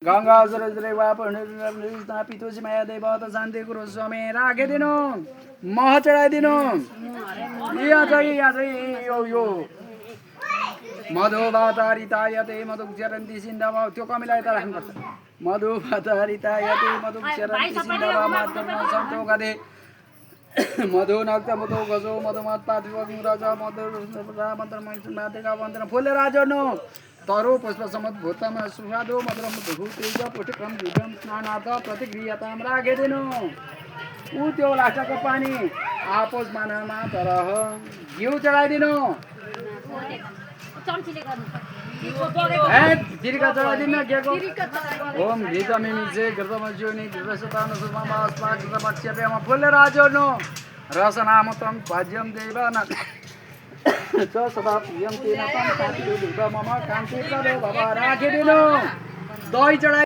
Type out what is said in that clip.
गंगा सरस्वती पितुजी माया देवता शान्ति कुरो स्वामी राखिदिनु मह चढाइदिनु यहाँ चाहिँ यो मधुभातारितायते मधुक्षरन्ति सिन्धमा त्यो कमिलाई त राख्नुपर्छ मधुभातारितायते मधुक्षरन्ति सिन्धमा मातर्न सन्तोगदे मधु नक्त मधु गजो मधुमत पाथिवग्नि रज मधु मन्त्र मैथुन मातेका वन्दन फुले राजनु तरो पुष्प समत भूतमा सुहादो मधुरम भूतेज पुटक्रम युगम स्नानार्थ प्रतिक्रियाताम राखिदिनु ऊ त्यो लास्टको पानी आपस मानमा तरह घिउ चढाइदिनु जिरिका चढाइदिनु केको ओम घृतमिमि चाहिँ घृतमज्योनि घृतशतान सुमा अस्पा घृतपक्ष्यपेम फुले राजनु रसनामतं भाज्यं देवान सदा प्रियं तेन तम कान्ति मम कान्ति प्रदो भव राखिदिनु दही चढाइ